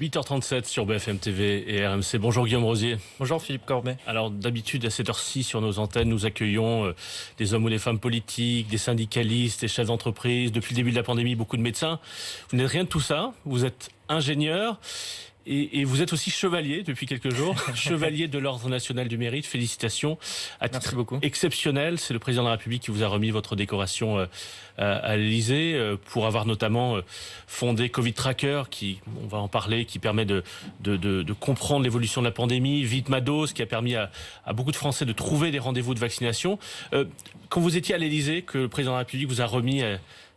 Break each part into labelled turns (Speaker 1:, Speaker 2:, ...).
Speaker 1: 8h37 sur BFM TV et RMC. Bonjour Guillaume Rosier.
Speaker 2: Bonjour Philippe Corbet.
Speaker 1: Alors d'habitude à cette heure-ci sur nos antennes, nous accueillons des hommes ou des femmes politiques, des syndicalistes, des chefs d'entreprise. Depuis le début de la pandémie, beaucoup de médecins. Vous n'êtes rien de tout ça. Vous êtes ingénieur. Et vous êtes aussi chevalier depuis quelques jours, chevalier de l'Ordre national du mérite. Félicitations. À titre exceptionnel, c'est le président de la République qui vous a remis votre décoration à l'Élysée pour avoir notamment fondé Covid Tracker, qui, on va en parler, qui permet de comprendre l'évolution de la pandémie. Vite ma dose, qui a permis à beaucoup de Français de trouver des rendez-vous de vaccination. Quand vous étiez à l'Élysée, que le président de la République vous a remis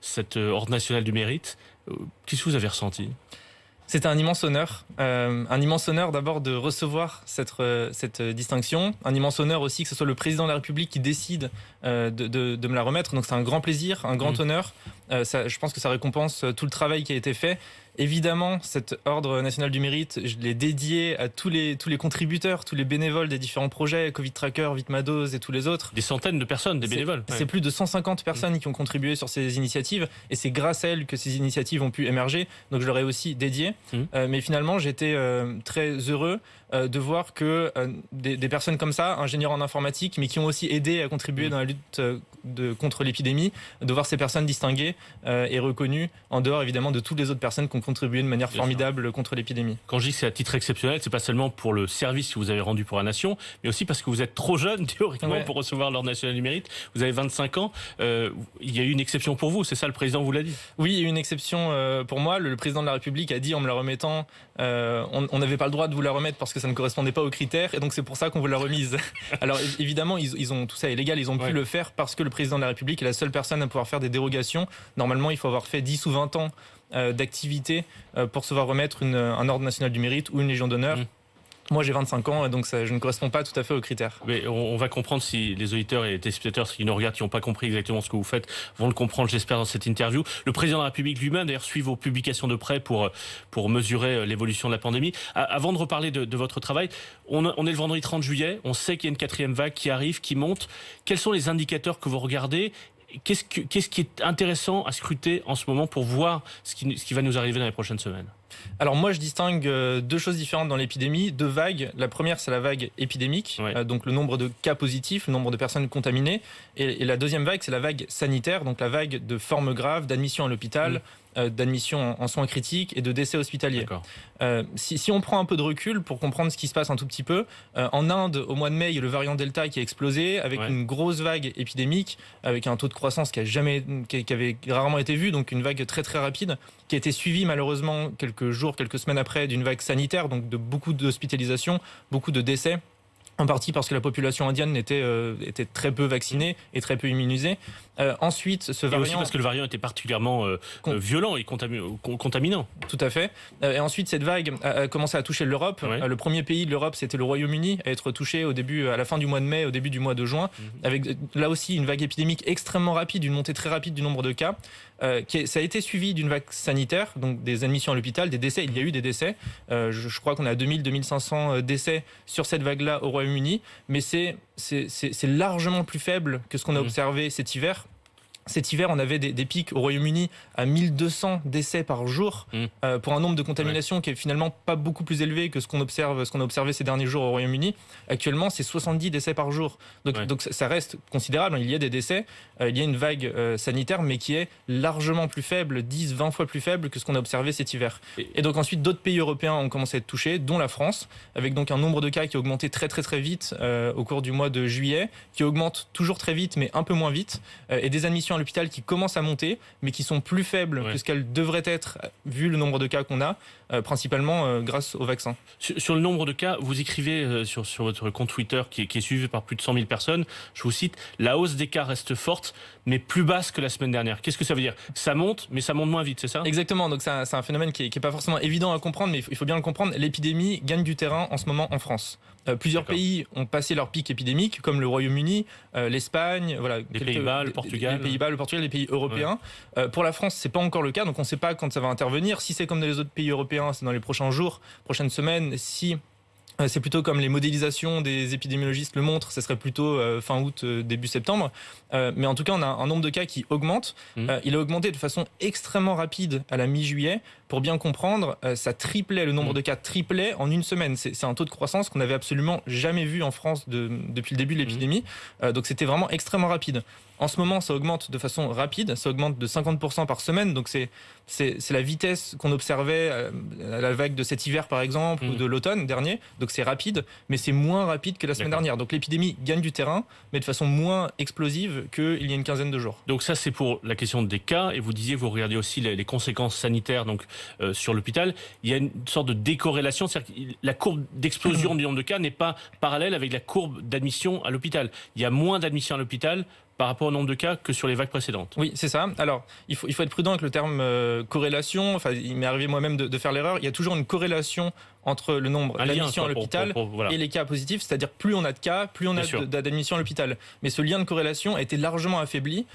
Speaker 1: cet Ordre national du mérite, qu'est-ce que vous avez ressenti ?
Speaker 2: C'était un immense honneur d'abord de recevoir cette distinction, un immense honneur aussi que ce soit le président de la République qui décide de me la remettre, donc c'est un grand plaisir, un grand honneur. Je pense que ça récompense tout le travail qui a été fait. Évidemment, cet Ordre national du mérite, je l'ai dédié à tous les contributeurs, tous les bénévoles des différents projets, Covid Tracker, Vite ma dose et tous les autres.
Speaker 1: Des centaines de personnes, des bénévoles.
Speaker 2: C'est plus de 150 personnes qui ont contribué sur ces initiatives et c'est grâce à elles que ces initiatives ont pu émerger. Donc je leur ai aussi dédié. Mais finalement, j'étais très heureux de voir que des personnes comme ça, ingénieurs en informatique, mais qui ont aussi aidé à contribuer dans la lutte contre l'épidémie, de voir ces personnes distinguées et reconnues en dehors évidemment de toutes les autres personnes qui ont contribué de manière formidable contre l'épidémie.
Speaker 1: Quand je dis que c'est à titre exceptionnel, c'est pas seulement pour le service que vous avez rendu pour la nation, mais aussi parce que vous êtes trop jeune théoriquement pour recevoir l'Ordre national du mérite. Vous avez 25 ans. Il y a eu une exception pour vous, c'est ça, le président vous l'a dit?
Speaker 2: Oui, il y a eu une exception pour moi. Le président de la République a dit en me la remettant, on n'avait pas le droit de vous la remettre parce que ça ne correspondait pas aux critères et donc c'est pour ça qu'on vous l'a remise. Alors évidemment, ils ont tout ça est légal, ils ont pu le faire parce que le président de la République est la seule personne à pouvoir faire des dérogations. Normalement, il faut avoir fait 10 ou 20 ans d'activité pour se voir remettre un Ordre national du mérite ou une Légion d'honneur. Moi, j'ai 25 ans, donc je ne correspond pas tout à fait aux critères.
Speaker 1: Mais on va comprendre si les auditeurs et les téléspectateurs qui nous regardent, qui n'ont pas compris exactement ce que vous faites, vont le comprendre, j'espère, dans cette interview. Le président de la République lui-même, d'ailleurs, suit vos publications de près pour mesurer l'évolution de la pandémie. Avant de reparler de votre travail, on est le vendredi 30 juillet, on sait qu'il y a une quatrième vague qui arrive, qui monte. Quels sont les indicateurs que vous regardez ? Qu'est-ce qui est intéressant à scruter en ce moment pour voir ce qui va nous arriver dans les prochaines semaines ?
Speaker 2: Alors moi, je distingue deux choses différentes dans l'épidémie, deux vagues. La première, c'est la vague épidémique, donc le nombre de cas positifs, le nombre de personnes contaminées. Et la deuxième vague, c'est la vague sanitaire, donc la vague de formes graves, d'admission à l'hôpital, d'admission en soins critiques et de décès hospitaliers. Si on prend un peu de recul pour comprendre ce qui se passe un tout petit peu, en Inde, au mois de mai, il y a le variant Delta qui a explosé avec une grosse vague épidémique, avec un taux de croissance qui avait rarement été vu, donc une vague très très rapide, qui a été suivie malheureusement quelques jours, quelques semaines après d'une vague sanitaire, donc de beaucoup d'hospitalisations, beaucoup de décès. En partie parce que la population indienne était très peu vaccinée et très peu immunisée. Ensuite, ce variant... Et
Speaker 1: aussi parce que le variant était particulièrement violent et contaminant.
Speaker 2: Tout à fait. Et ensuite, cette vague a commencé à toucher l'Europe. Le premier pays de l'Europe, c'était le Royaume-Uni, à être touché à la fin du mois de mai, au début du mois de juin, avec là aussi une vague épidémique extrêmement rapide, une montée très rapide du nombre de cas. Ça a été suivi d'une vague sanitaire, donc des admissions à l'hôpital, des décès. Il y a eu des décès. Je crois qu'on a 2000-2500 décès sur cette vague-là au Royaume-Uni, mais c'est largement plus faible que ce qu'on a observé cet hiver. Cet hiver, on avait des pics au Royaume-Uni à 1200 décès par jour pour un nombre de contaminations qui est finalement pas beaucoup plus élevé que ce qu'on a observé ces derniers jours au Royaume-Uni. Actuellement, c'est 70 décès par jour. Donc ça reste considérable. Il y a des décès, il y a une vague sanitaire, mais qui est largement plus faible, 10-20 fois plus faible que ce qu'on a observé cet hiver. Et donc ensuite, d'autres pays européens ont commencé à être touchés, dont la France, avec donc un nombre de cas qui a augmenté très très très vite au cours du mois de juillet, qui augmente toujours très vite, mais un peu moins vite, et des admissions à l'hôpital qui commencent à monter, mais qui sont plus faibles que ce qu'elles devraient être, vu le nombre de cas qu'on a, principalement grâce au vaccin.
Speaker 1: Sur le nombre de cas, vous écrivez sur votre compte Twitter, qui est suivi par plus de 100 000 personnes, je vous cite, « La hausse des cas reste forte, mais plus basse que la semaine dernière ». Qu'est-ce que ça veut dire ? Ça monte, mais ça monte moins vite, c'est ça ?
Speaker 2: Exactement, donc c'est un phénomène qui est pas forcément évident à comprendre, mais il faut bien le comprendre. L'épidémie gagne du terrain en ce moment en France. Plusieurs pays ont passé leur pic épidémique, comme le Royaume-Uni, l'Espagne,
Speaker 1: les Pays-Bas, le Portugal.
Speaker 2: Les Pays-Bas, le Portugal, les pays européens. Pour la France, c'est pas encore le cas, donc on ne sait pas quand ça va intervenir. Si c'est comme dans les autres pays européens, c'est dans les prochains jours, prochaines semaines. Si C'est plutôt comme les modélisations des épidémiologistes le montrent, ce serait plutôt fin août, début septembre. Mais en tout cas, on a un nombre de cas qui augmente. Il a augmenté de façon extrêmement rapide à la mi-juillet. Pour bien comprendre, ça triplait, le nombre de cas triplait en une semaine. C'est un taux de croissance qu'on n'avait absolument jamais vu en France depuis le début de l'épidémie. Donc c'était vraiment extrêmement rapide. En ce moment, ça augmente de façon rapide, ça augmente de 50% par semaine, donc c'est la vitesse qu'on observait à la vague de cet hiver par exemple, ou de l'automne dernier, donc c'est rapide, mais c'est moins rapide que la semaine dernière. Donc l'épidémie gagne du terrain, mais de façon moins explosive qu'il y a une quinzaine de jours.
Speaker 1: Donc ça c'est pour la question des cas, et vous disiez, vous regardez aussi les conséquences sanitaires donc, sur l'hôpital. Il y a une sorte de décorrélation, c'est-à-dire que la courbe d'explosion du nombre de cas n'est pas parallèle avec la courbe d'admission à l'hôpital. Il y a moins d'admissions à l'hôpital par rapport au nombre de cas que sur les vagues précédentes.
Speaker 2: Oui, c'est ça. Alors, il faut être prudent avec le terme corrélation. Enfin, il m'est arrivé moi-même de faire l'erreur. Il y a toujours une corrélation entre le nombre d'admissions à l'hôpital voilà. et les cas positifs. C'est-à-dire, plus on a de cas, plus on a d'admissions à l'ôpital. Mais ce lien de corrélation a été largement affaibli.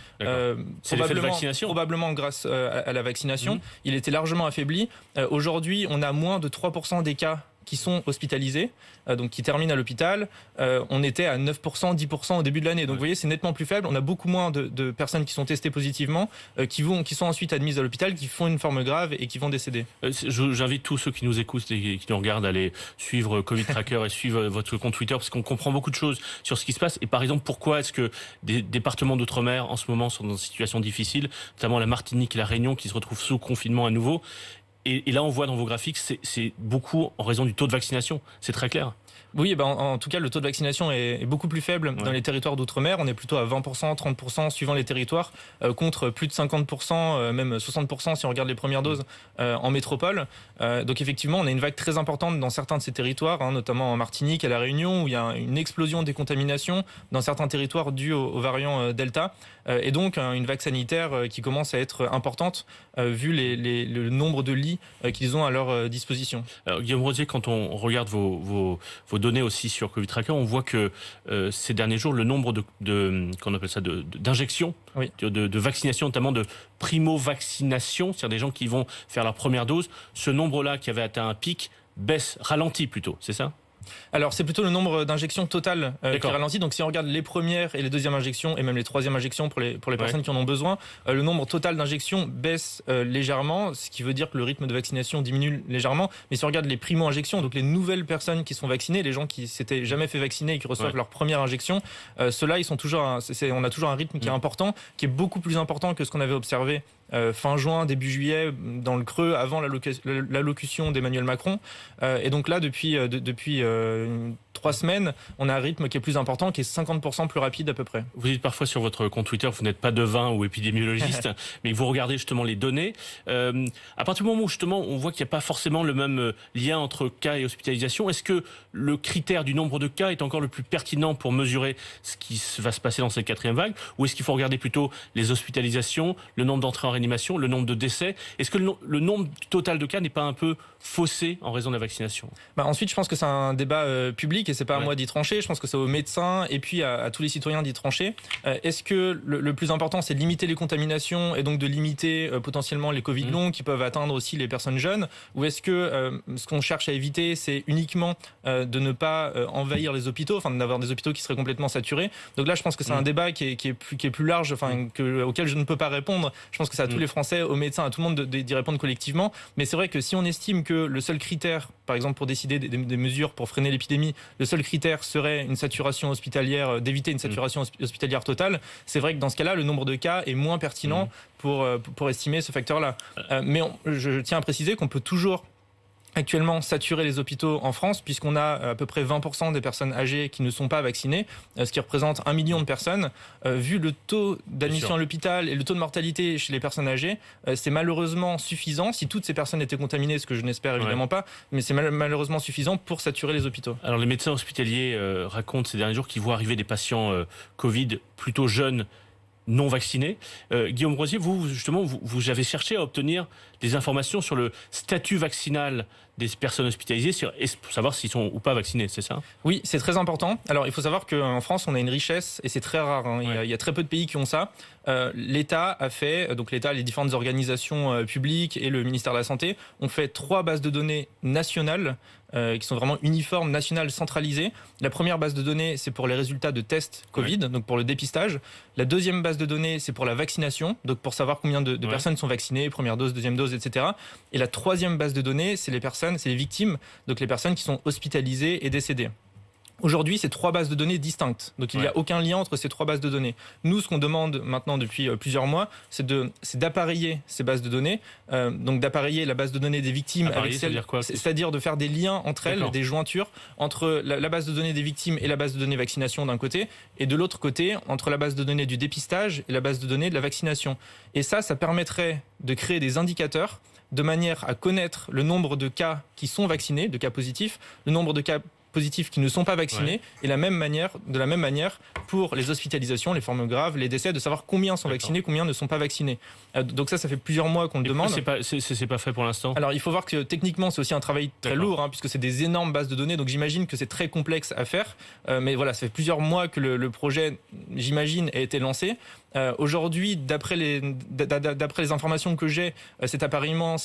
Speaker 1: C'est l'effet de vaccination ?
Speaker 2: Probablement grâce à la vaccination. Il était largement affaibli. Aujourd'hui, on a moins de 3% des cas qui sont hospitalisés, donc qui terminent à l'hôpital. On était à 9%, 10% au début de l'année. Donc vous voyez, c'est nettement plus faible. On a beaucoup moins de personnes qui sont testées positivement, qui sont ensuite admises à l'hôpital, qui font une forme grave et qui vont décéder.
Speaker 1: J'invite tous ceux qui nous écoutent et qui nous regardent à aller suivre Covid Tracker et suivre votre compte Twitter, parce qu'on comprend beaucoup de choses sur ce qui se passe. Et par exemple, pourquoi est-ce que des départements d'outre-mer en ce moment sont dans une situation difficile, notamment la Martinique et la Réunion qui se retrouvent sous confinement à nouveau. Et là, on voit dans vos graphiques, c'est beaucoup en raison du taux de vaccination. C'est très clair.
Speaker 2: Oui, en tout cas, le taux de vaccination est beaucoup plus faible dans les territoires d'outre-mer. On est plutôt à 20%, 30% suivant les territoires, contre plus de 50%, même 60% si on regarde les premières doses en métropole. Donc effectivement, on a une vague très importante dans certains de ces territoires, notamment en Martinique, à La Réunion, où il y a une explosion des contaminations dans certains territoires dus au variant Delta. Et donc une vague sanitaire qui commence à être importante, vu le nombre de lits qu'ils ont à leur disposition.
Speaker 1: Alors, Guillaume Rosier, quand on regarde vos données aussi sur Covid Tracker, on voit que ces derniers jours, le nombre qu'on appelle ça d'injections, de vaccination, notamment de primo-vaccination, c'est-à-dire des gens qui vont faire leur première dose, ce nombre-là qui avait atteint un pic ralentit plutôt, c'est ça ?
Speaker 2: Alors c'est plutôt le nombre d'injections totales qui ralentit. Donc si on regarde les premières et les deuxièmes injections et même les troisièmes injections pour les personnes qui en ont besoin, le nombre total d'injections baisse légèrement, ce qui veut dire que le rythme de vaccination diminue légèrement. Mais si on regarde les primo-injections, donc les nouvelles personnes qui sont vaccinées, les gens qui s'étaient jamais fait vacciner et qui reçoivent leur première injection, ceux-là, on a toujours un rythme qui est important, qui est beaucoup plus important que ce qu'on avait observé fin juin, début juillet, dans le creux avant l'allocution d'Emmanuel Macron. Et donc là, depuis 3 semaines, on a un rythme qui est plus important, qui est 50% plus rapide à peu près.
Speaker 1: Vous dites parfois sur votre compte Twitter, vous n'êtes pas devin ou épidémiologiste, mais vous regardez justement les données. À partir du moment où justement on voit qu'il n'y a pas forcément le même lien entre cas et hospitalisation, est-ce que le critère du nombre de cas est encore le plus pertinent pour mesurer ce qui va se passer dans cette 4e vague, ou est-ce qu'il faut regarder plutôt les hospitalisations, le nombre d'entrées en réanimation, le nombre de décès? Est-ce que le nombre total de cas n'est pas un peu faussé en raison de la vaccination?
Speaker 2: Ensuite, je pense que c'est un débat public et c'est pas à moi d'y trancher. Je pense que c'est aux médecins et puis à tous les citoyens d'y trancher. Est-ce que le plus important, c'est de limiter les contaminations et donc de limiter potentiellement les Covid longs qui peuvent atteindre aussi les personnes jeunes, ou est-ce que ce qu'on cherche à éviter, c'est uniquement de ne pas envahir les hôpitaux, enfin d'avoir des hôpitaux qui seraient complètement saturés? Donc là, je pense que c'est un débat qui est plus large, auquel je ne peux pas répondre. Je pense que c'est à tous les Français, aux médecins, à tout le monde d'y répondre collectivement. Mais c'est vrai que si on estime que le seul critère, par exemple pour décider des mesures pour freiner l'épidémie, le seul critère serait une saturation hospitalière, d'éviter une saturation hospitalière totale, c'est vrai que dans ce cas-là, le nombre de cas est moins pertinent pour estimer ce facteur-là. Mais je tiens à préciser qu'on peut toujours actuellement saturer les hôpitaux en France, puisqu'on a à peu près 20% des personnes âgées qui ne sont pas vaccinées, ce qui représente 1 million de personnes. Vu le taux d'admission à l'hôpital et le taux de mortalité chez les personnes âgées, c'est malheureusement suffisant, si toutes ces personnes étaient contaminées, ce que je n'espère évidemment pas, mais c'est malheureusement suffisant pour saturer les hôpitaux.
Speaker 1: Alors les médecins hospitaliers racontent ces derniers jours qu'ils voient arriver des patients Covid plutôt jeunes, non vaccinés. Guillaume Rosier, vous avez cherché à obtenir des informations sur le statut vaccinal des personnes hospitalisées pour savoir s'ils sont ou pas vaccinés, c'est ça?
Speaker 2: Oui, c'est très important. Alors, il faut savoir qu'en France, on a une richesse et c'est très rare. Hein. Il y a très peu de pays qui ont ça. L'État a fait, donc l'État, les différentes organisations publiques et le ministère de la Santé ont fait 3 bases de données nationales qui sont vraiment uniformes, nationales, centralisées. La première base de données, c'est pour les résultats de tests Covid, donc pour le dépistage. La deuxième base de données, c'est pour la vaccination, donc pour savoir combien de personnes sont vaccinées, première dose, deuxième dose, etc. Et la troisième base de données, c'est les victimes, donc les personnes qui sont hospitalisées et décédées. Aujourd'hui, c'est 3 bases de données distinctes. Donc, il n'y a aucun lien entre ces 3 bases de données. Nous, ce qu'on demande maintenant depuis plusieurs mois, c'est d'appareiller ces bases de données. Donc, d'appareiller la base de données des victimes avec celle, c'est-à-dire de faire des liens entre elles, des jointures entre la base de données des victimes et la base de données vaccination d'un côté, et de l'autre côté, entre la base de données du dépistage et la base de données de la vaccination. Et ça permettrait de créer des indicateurs de manière à connaître le nombre de cas qui sont vaccinés, de cas positifs, le nombre de cas positifs qui ne sont pas vaccinés, et de la même manière pour les hospitalisations, les formes graves, les décès, de savoir combien sont vaccinés, combien ne sont pas vaccinés. Donc ça fait plusieurs mois qu'on le demande.
Speaker 1: C'est pas fait pour l'instant.
Speaker 2: Alors il faut voir que techniquement c'est aussi un travail très lourd, puisque c'est des énormes bases de données, donc j'imagine que c'est très complexe à faire, mais voilà, ça fait plusieurs mois que le projet, j'imagine, a été lancé. Aujourd'hui, d'après les informations que j'ai, ces appareillements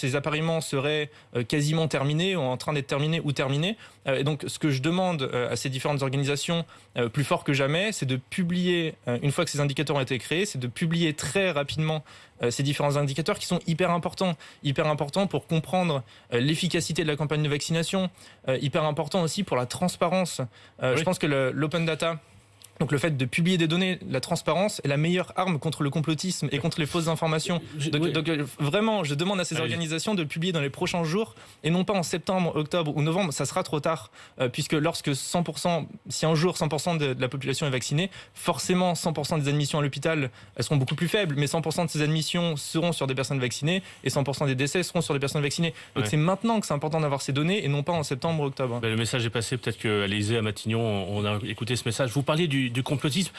Speaker 2: seraient quasiment terminés, ou en train d'être terminés ou terminés. Et donc, ce que je demande à ces différentes organisations, plus fort que jamais, c'est de publier, une fois que ces indicateurs ont été créés, c'est de publier très rapidement ces différents indicateurs qui sont hyper importants pour comprendre l'efficacité de la campagne de vaccination, hyper important aussi pour la transparence. Je pense que l'open data, donc le fait de publier des données, la transparence est la meilleure arme contre le complotisme et contre les fausses informations. Donc vraiment, je demande à ces organisations de le publier dans les prochains jours et non pas en septembre, octobre ou novembre. Ça sera trop tard, puisque lorsque 100%, si un jour 100% de la population est vaccinée, forcément 100% des admissions à l'hôpital, elles seront beaucoup plus faibles, mais 100% de ces admissions seront sur des personnes vaccinées et 100% des décès seront sur des personnes vaccinées. Donc c'est maintenant que c'est important d'avoir ces données et non pas en septembre, octobre.
Speaker 1: Le message est passé, peut-être qu'à l'Élysée, à Matignon, on a écouté ce message. Vous parliez du complotisme.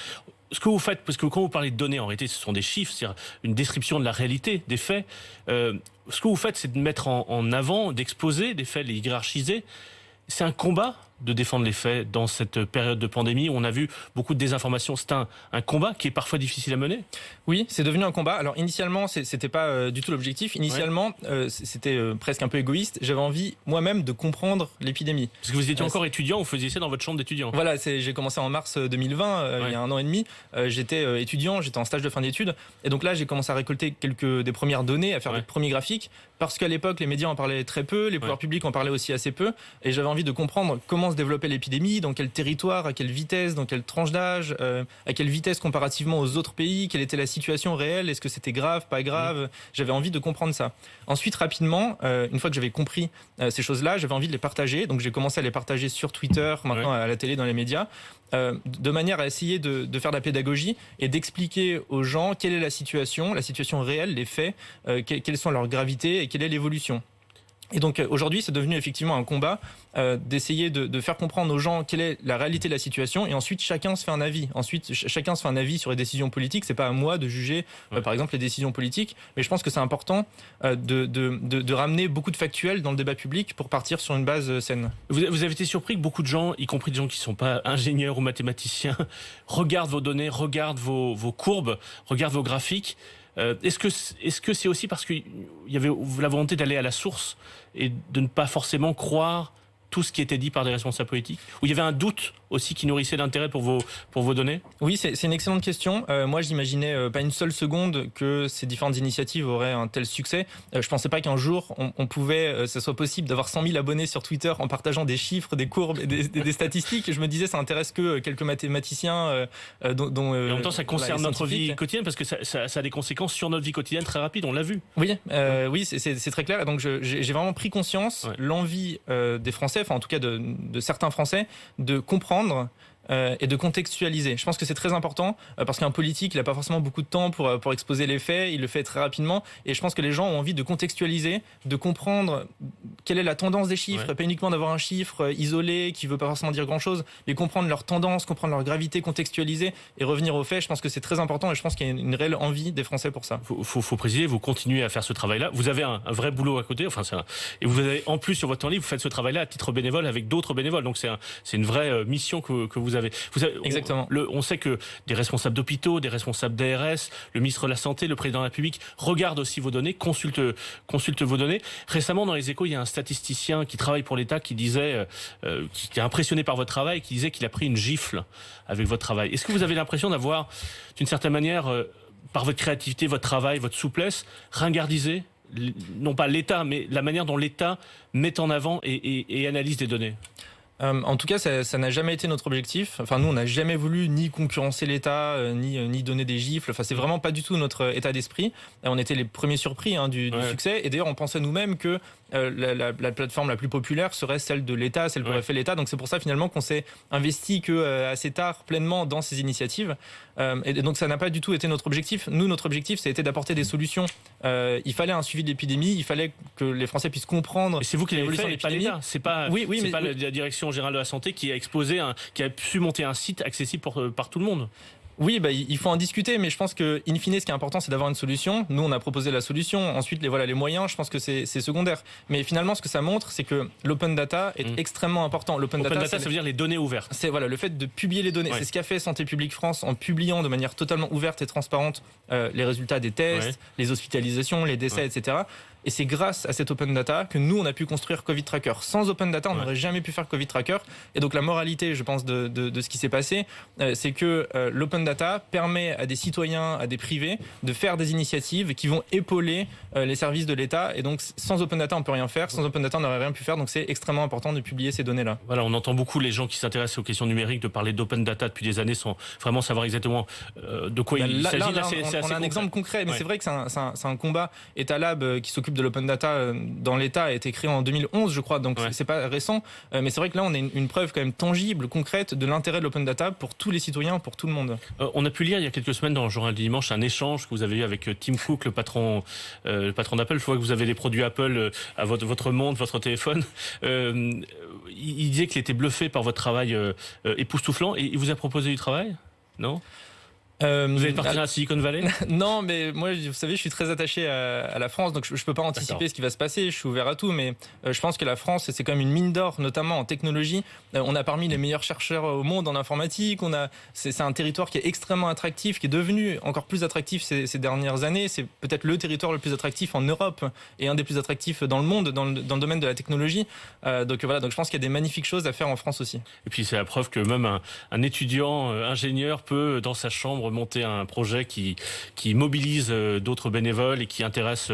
Speaker 1: Ce que vous faites, parce que quand vous parlez de données, en réalité, ce sont des chiffres, c'est-à-dire une description de la réalité, des faits. Ce que vous faites, c'est de mettre en avant, d'exposer des faits, les hiérarchiser. C'est un combat de défendre les faits dans cette période de pandémie où on a vu beaucoup de désinformation. C'est un combat qui est parfois difficile à mener.
Speaker 2: Oui, c'est devenu un combat. Alors initialement, c'était pas du tout l'objectif. Initialement, c'était presque un peu égoïste. J'avais envie moi-même de comprendre l'épidémie.
Speaker 1: Parce que vous étiez encore étudiant, vous faisiez ça dans votre chambre d'étudiant.
Speaker 2: Voilà, j'ai commencé en mars 2020, il y a 1 an et demi. J'étais étudiant, j'étais en stage de fin d'études. Et donc là, j'ai commencé à récolter des premières données, à faire des premiers graphiques. Parce qu'à l'époque, les médias en parlaient très peu, les pouvoirs publics en parlaient aussi assez peu. Et j'avais envie de comprendre comment se développait l'épidémie, dans quel territoire, à quelle vitesse, dans quelle tranche d'âge, à quelle vitesse comparativement aux autres pays, quelle était la situation réelle, est-ce que c'était grave, pas grave. J'avais envie de comprendre ça. Ensuite, rapidement, une fois que j'avais compris ces choses-là, j'avais envie de les partager. Donc j'ai commencé à les partager sur Twitter, maintenant à la télé, dans les médias, de manière à essayer de faire de la pédagogie et d'expliquer aux gens quelle est la situation réelle, les faits, quelles sont leurs gravités et quelle est l'évolution. Et donc aujourd'hui, c'est devenu effectivement un combat d'essayer de faire comprendre aux gens quelle est la réalité de la situation, et ensuite chacun se fait un avis. Ensuite, chacun se fait un avis sur les décisions politiques. C'est pas à moi de juger, par exemple, les décisions politiques, mais je pense que c'est important de ramener beaucoup de factuels dans le débat public pour partir sur une base saine.
Speaker 1: Vous avez été surpris que beaucoup de gens, y compris des gens qui ne sont pas ingénieurs ou mathématiciens, regardent vos données, regardent vos courbes, regardent vos graphiques. Est-ce que c'est aussi parce qu'il y avait la volonté d'aller à la source et de ne pas forcément croire tout ce qui était dit par des responsables politiques? Ou il y avait un doute aussi qui nourrissait l'intérêt pour vos données? Oui,
Speaker 2: c'est une excellente question. Moi, je n'imaginais pas une seule seconde que ces différentes initiatives auraient un tel succès. Je ne pensais pas qu'un jour, on pouvait, ça soit possible d'avoir 100 000 abonnés sur Twitter en partageant des chiffres, des courbes et des statistiques. Je me disais, ça intéresse que quelques mathématiciens.
Speaker 1: En même temps, ça concerne notre vie quotidienne, parce que ça a des conséquences sur notre vie quotidienne très rapides, on l'a vu.
Speaker 2: Oui, c'est très clair. Et donc, j'ai vraiment pris conscience, l'envie des Français, enfin en tout cas de certains Français, de comprendre et de contextualiser. Je pense que c'est très important parce qu'un politique, il n'a pas forcément beaucoup de temps pour exposer les faits, il le fait très rapidement et je pense que les gens ont envie de contextualiser, de comprendre quelle est la tendance des chiffres, pas uniquement d'avoir un chiffre isolé qui ne veut pas forcément dire grand-chose, mais comprendre leur tendance, comprendre leur gravité, contextualiser et revenir aux faits. Je pense que c'est très important et je pense qu'il y a une réelle envie des Français pour ça.
Speaker 1: Faut préciser, vous continuez à faire ce travail-là. Vous avez un vrai boulot à côté, et vous avez en plus sur votre temps libre, vous faites ce travail-là à titre bénévole avec d'autres bénévoles. Donc c'est une vraie mission que vous avez.
Speaker 2: Exactement.
Speaker 1: On sait que des responsables d'hôpitaux, des responsables d'ARS, le ministre de la Santé, le président de la République regardent aussi vos données, consultent vos données. Récemment, dans les Échos, il y a un statisticien qui travaille pour l'État qui disait, qui est impressionné par votre travail, qui disait qu'il a pris une gifle avec votre travail. Est-ce que vous avez l'impression d'avoir, d'une certaine manière, par votre créativité, votre travail, votre souplesse, ringardisé, non pas l'État, mais la manière dont l'État met en avant et analyse des données?
Speaker 2: En tout cas, ça n'a jamais été notre objectif. Enfin, nous, on n'a jamais voulu ni concurrencer l'État, ni donner des gifles. Enfin, c'est vraiment pas du tout notre état d'esprit. On était les premiers surpris du succès. Et d'ailleurs, on pensait nous-mêmes que la plateforme la plus populaire serait celle de l'État, celle qu'aurait fait l'État. Donc c'est pour ça finalement qu'on s'est investi assez tard pleinement dans ces initiatives. Et donc ça n'a pas du tout été notre objectif. Nous, notre objectif, ça a été d'apporter des solutions. Il fallait un suivi de l'épidémie, il fallait que les Français puissent comprendre.
Speaker 1: Et c'est vous qui l'avez fait, pas l'État. C'est pas la Direction générale de la santé qui a qui a su monter un site accessible par tout le monde.
Speaker 2: Oui, il faut en discuter, mais je pense que, in fine, ce qui est important, c'est d'avoir une solution. Nous, on a proposé la solution. Ensuite, les moyens, je pense que c'est secondaire. Mais finalement, ce que ça montre, c'est que l'open data est extrêmement important.
Speaker 1: L'open data, ça veut dire les données ouvertes.
Speaker 2: C'est le fait de publier les données. C'est ce qu'a fait Santé publique France en publiant de manière totalement ouverte et transparente les résultats des tests, les hospitalisations, les décès, etc. Et c'est grâce à cette open data que nous, on a pu construire Covid Tracker. Sans open data, on n'aurait jamais pu faire Covid Tracker. Et donc, la moralité, je pense, de ce qui s'est passé, c'est que l'open data permet à des citoyens, à des privés, de faire des initiatives qui vont épauler les services de l'État. Et donc, sans open data, on peut rien faire. Sans open data, on n'aurait rien pu faire. Donc, c'est extrêmement important de publier ces données-là.
Speaker 1: Voilà, on entend beaucoup les gens qui s'intéressent aux questions numériques de parler d'open data depuis des années sans vraiment savoir exactement de quoi il s'agit.
Speaker 2: On a un exemple concret, mais c'est vrai que c'est un combat. Etalab qui s'occupe de l'open data dans l'État a été créé en 2011, je crois, donc c'est pas récent. Mais c'est vrai que là, on a une preuve quand même tangible, concrète de l'intérêt de l'open data pour tous les citoyens, pour tout le monde.
Speaker 1: On a pu lire il y a quelques semaines dans le journal du dimanche un échange que vous avez eu avec Tim Cook, le patron d'Apple. Je vois que vous avez les produits Apple à votre montre, votre téléphone. Il disait qu'il était bluffé par votre travail époustouflant et il vous a proposé du travail, non? Vous allez partir à Silicon Valley?
Speaker 2: Non, mais moi, vous savez, je suis très attaché à la France, donc je peux pas anticiper ce qui va se passer. Je suis ouvert à tout, mais je pense que la France, c'est quand même une mine d'or, notamment en technologie. On a parmi les meilleurs chercheurs au monde en informatique. C'est un territoire qui est extrêmement attractif, qui est devenu encore plus attractif ces dernières années. C'est peut-être le territoire le plus attractif en Europe et un des plus attractifs dans le monde, dans le domaine de la technologie. Donc je pense qu'il y a des magnifiques choses à faire en France aussi. Et
Speaker 1: puis c'est la preuve que même un étudiant ingénieur peut, dans sa chambre, monter un projet qui mobilise d'autres bénévoles et qui intéresse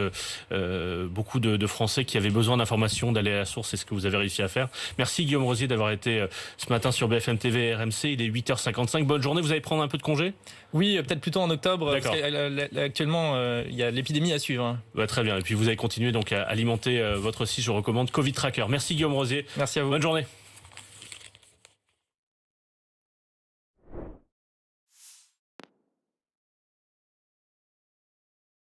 Speaker 1: beaucoup de Français qui avaient besoin d'informations, d'aller à la source. C'est ce que vous avez réussi à faire. Merci Guillaume Rosier d'avoir été ce matin sur BFM TV et RMC. Il est 8h55. Bonne journée. Vous allez prendre un peu de congé?
Speaker 2: Oui, peut-être plutôt en octobre. Parce qu'actuellement, il y a l'épidémie à suivre.
Speaker 1: Très bien. Et puis vous allez continuer donc à alimenter votre site. Je recommande Covid Tracker. Merci Guillaume Rosier.
Speaker 2: Merci à vous.
Speaker 1: Bonne journée.